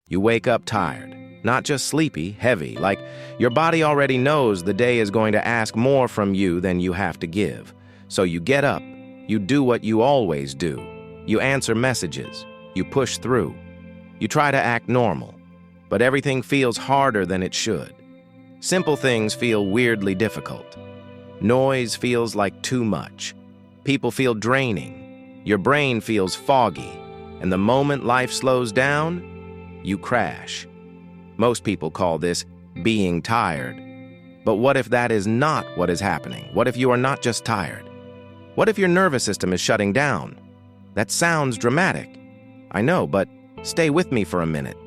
You wake up tired, not just sleepy, heavy, like your body already knows the day is going to ask more from you than you have to give. So you get up, you do what you always do. You answer messages, you push through. You try to act normal, but everything feels harder than it should. Simple things feel weirdly difficult. Noise feels like too much. People feel draining. Your brain feels foggy. And the moment life slows down, you crash. Most people call this being tired. But what if that is not what is happening? What if you are not just tired? What if your nervous system is shutting down? That sounds dramatic. I know, but stay with me for a minute.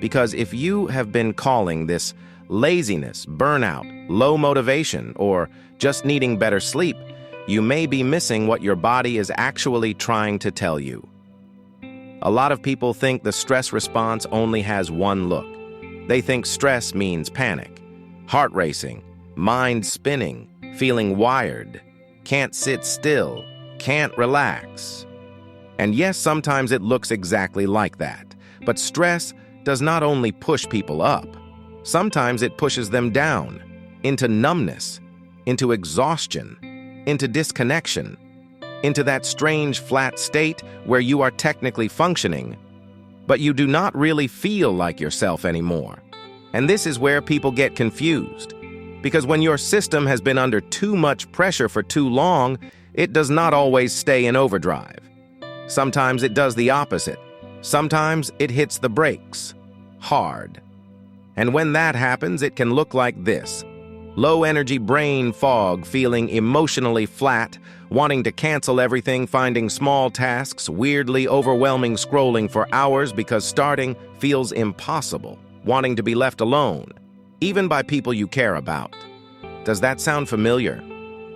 Because if you have been calling this laziness, burnout, low motivation, or just needing better sleep, you may be missing what your body is actually trying to tell you. A lot of people think the stress response only has one look. They think stress means panic, heart racing, mind spinning, feeling wired, can't sit still, can't relax. And yes, sometimes it looks exactly like that. But stress does not only push people up. Sometimes it pushes them down, into numbness, into exhaustion, into disconnection, into that strange flat state where you are technically functioning, but you do not really feel like yourself anymore. And this is where people get confused. Because when your system has been under too much pressure for too long, it does not always stay in overdrive. Sometimes it does the opposite. Sometimes it hits the brakes, hard. And when that happens, it can look like this. Low-energy brain fog, feeling emotionally flat, wanting to cancel everything, finding small tasks, weirdly overwhelming scrolling for hours because starting feels impossible, wanting to be left alone, even by people you care about. Does that sound familiar?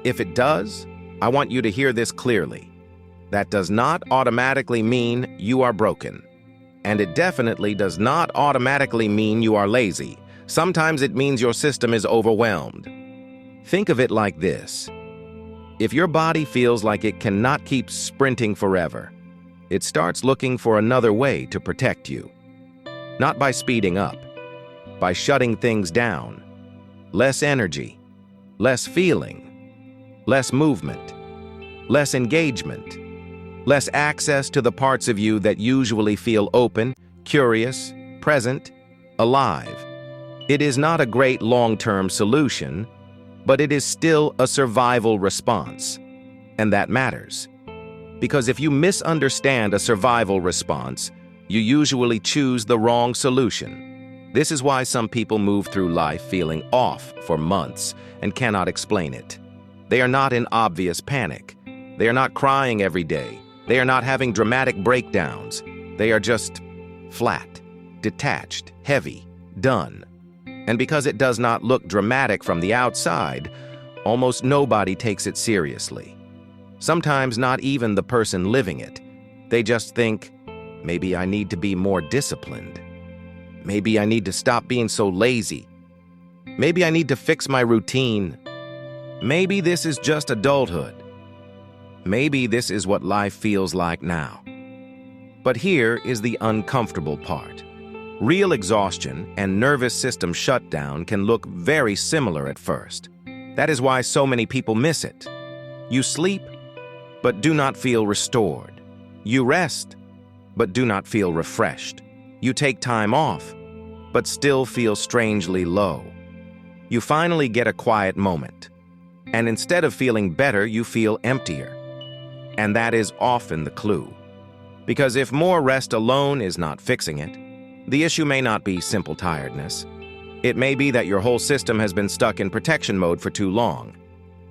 If it does, I want you to hear this clearly. That does not automatically mean you are broken. And it definitely does not automatically mean you are lazy. Sometimes it means your system is overwhelmed. Think of it like this. If your body feels like it cannot keep sprinting forever, it starts looking for another way to protect you. Not by speeding up, by shutting things down. Less energy, less feeling, less movement, less engagement, less access to the parts of you that usually feel open, curious, present, alive. It is not a great long-term solution, but it is still a survival response. And that matters. Because if you misunderstand a survival response, you usually choose the wrong solution. This is why some people move through life feeling off for months and cannot explain it. They are not in obvious panic. They are not crying every day. They are not having dramatic breakdowns. They are just flat, detached, heavy, done. And because it does not look dramatic from the outside, almost nobody takes it seriously. Sometimes not even the person living it. They just think, maybe I need to be more disciplined. Maybe I need to stop being so lazy. Maybe I need to fix my routine. Maybe this is just adulthood. Maybe this is what life feels like now. But here is the uncomfortable part. Real exhaustion and nervous system shutdown can look very similar at first. That is why so many people miss it. You sleep, but do not feel restored. You rest, but do not feel refreshed. You take time off, but still feel strangely low. You finally get a quiet moment, and instead of feeling better, you feel emptier. And that is often the clue. Because if more rest alone is not fixing it, the issue may not be simple tiredness. It may be that your whole system has been stuck in protection mode for too long.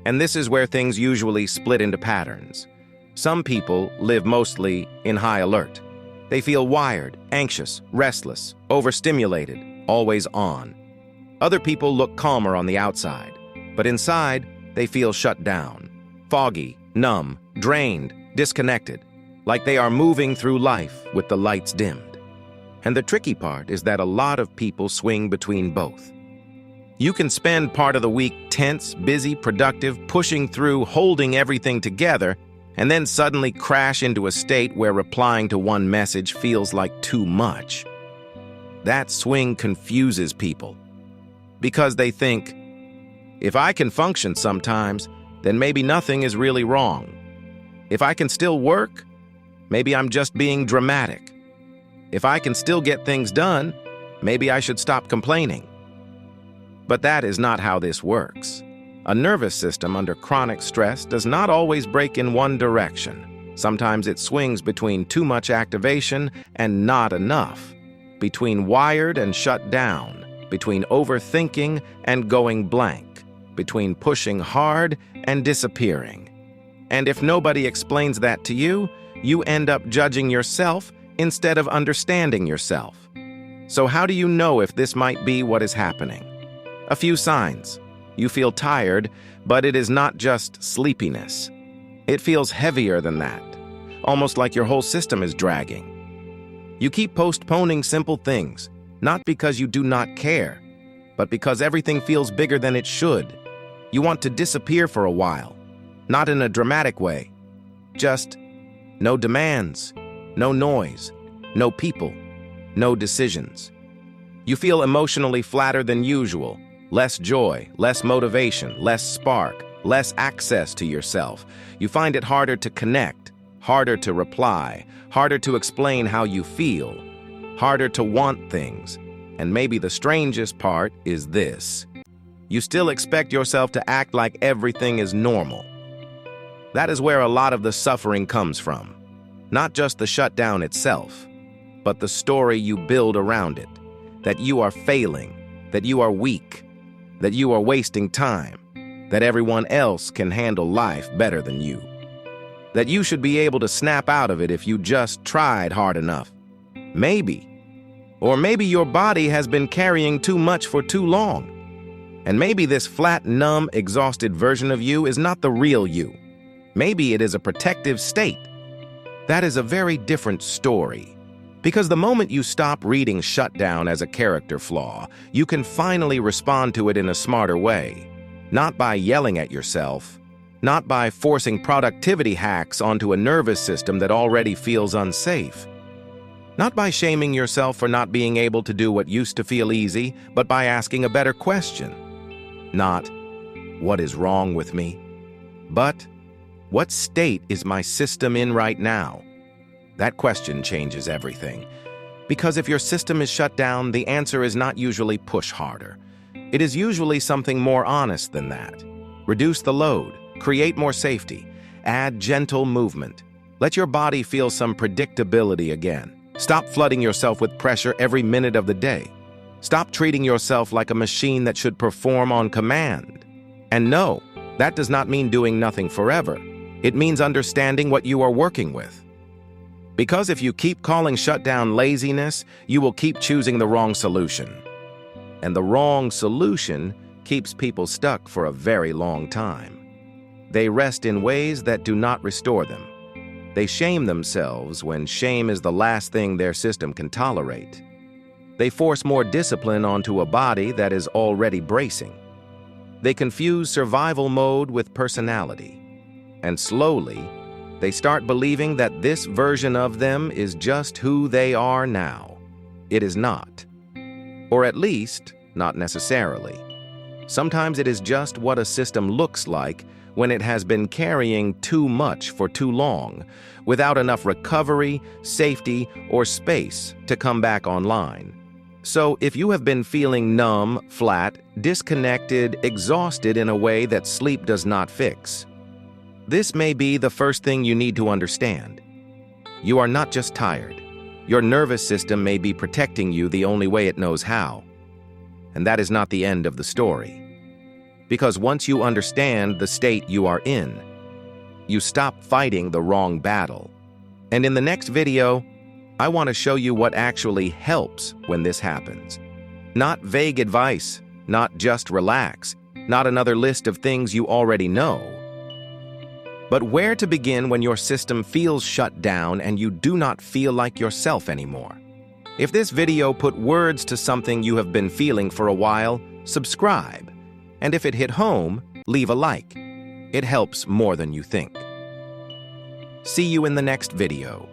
And this is where things usually split into patterns. Some people live mostly in high alert. They feel wired, anxious, restless, overstimulated, always on. Other people look calmer on the outside, but inside, they feel shut down, foggy, numb, drained, disconnected, like they are moving through life with the lights dimmed. And the tricky part is that a lot of people swing between both. You can spend part of the week tense, busy, productive, pushing through, holding everything together, and then suddenly crash into a state where replying to one message feels like too much. That swing confuses people because they think, if I can function sometimes, then maybe nothing is really wrong. If I can still work, maybe I'm just being dramatic. If I can still get things done, maybe I should stop complaining. But that is not how this works. A nervous system under chronic stress does not always break in one direction. Sometimes it swings between too much activation and not enough, between wired and shut down, between overthinking and going blank, between pushing hard and disappearing. And if nobody explains that to you, you end up judging yourself instead of understanding yourself. So how do you know if this might be what is happening? A few signs. You feel tired, but it is not just sleepiness. It feels heavier than that, almost like your whole system is dragging. You keep postponing simple things, not because you do not care, but because everything feels bigger than it should. You want to disappear for a while, not in a dramatic way. Just no demands, no noise, no people, no decisions. You feel emotionally flatter than usual. Less joy, less motivation, less spark, less access to yourself. You find it harder to connect, harder to reply, harder to explain how you feel, harder to want things. And maybe the strangest part is this. You still expect yourself to act like everything is normal. That is where a lot of the suffering comes from. Not just the shutdown itself, but the story you build around it. That you are failing, that you are weak, that you are wasting time, that everyone else can handle life better than you, that you should be able to snap out of it if you just tried hard enough. Maybe. Or maybe your body has been carrying too much for too long. And maybe this flat, numb, exhausted version of you is not the real you. Maybe it is a protective state. That is a very different story. Because the moment you stop reading shutdown as a character flaw, you can finally respond to it in a smarter way. Not by yelling at yourself, not by forcing productivity hacks onto a nervous system that already feels unsafe. Not by shaming yourself for not being able to do what used to feel easy, but by asking a better question. Not, what is wrong with me? But, what state is my system in right now? That question changes everything. Because if your system is shut down, the answer is not usually push harder. It is usually something more honest than that. Reduce the load, create more safety, add gentle movement. Let your body feel some predictability again. Stop flooding yourself with pressure every minute of the day. Stop treating yourself like a machine that should perform on command. And no, that does not mean doing nothing forever. It means understanding what you are working with. Because if you keep calling shutdown laziness, you will keep choosing the wrong solution. And the wrong solution keeps people stuck for a very long time. They rest in ways that do not restore them. They shame themselves when shame is the last thing their system can tolerate. They force more discipline onto a body that is already bracing. They confuse survival mode with personality. And slowly, they start believing that this version of them is just who they are now. It is not. Or at least, not necessarily. Sometimes it is just what a system looks like when it has been carrying too much for too long, without enough recovery, safety, or space to come back online. So if you have been feeling numb, flat, disconnected, exhausted in a way that sleep does not fix, this may be the first thing you need to understand. You are not just tired. Your nervous system may be protecting you the only way it knows how. And that is not the end of the story. Because once you understand the state you are in, you stop fighting the wrong battle. And in the next video, I want to show you what actually helps when this happens. Not vague advice, not just relax, not another list of things you already know. But where to begin when your system feels shut down and you do not feel like yourself anymore. If this video put words to something you have been feeling for a while, subscribe. And if it hit home, leave a like. It helps more than you think. See you in the next video.